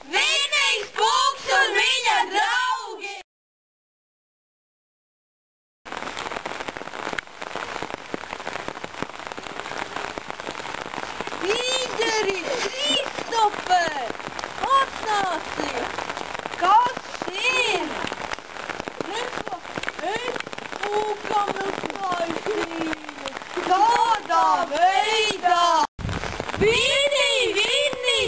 Svinīgs pulks un viņa draugi! Pīģeri, Kristofer! Atnāciet! Kas ir? Es pulkam uztaisīju! Kādā veidā? Vini,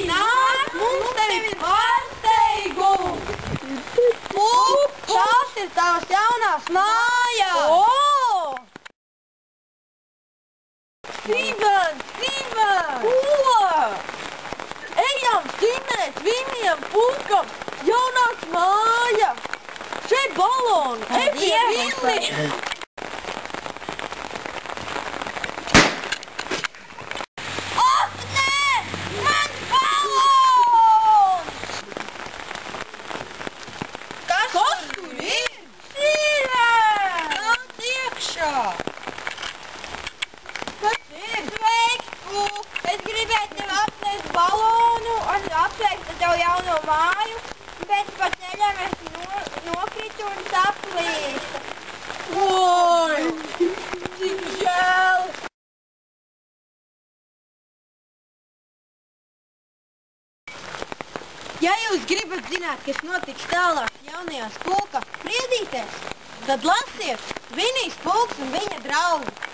nāk mums tevi pārsteigums! Pulk, tās ir tavas jaunās mājas! O! Stīven! Ko? Ejam svinēt Vinijam pulkam jaunās mājas! Šeit baloni! Ej pie Vini! Es gribētu tev apnest balonu un apsveikt ar tev jauno māju, bet pa ceļam es nokritu un saplīsu. Oi, cik žēl! Ja jūs gribat zināt, kas notiks tālāk jaunajā spulka spriedītēs, tad lasiet Svinīgs pulks un viņa draugi.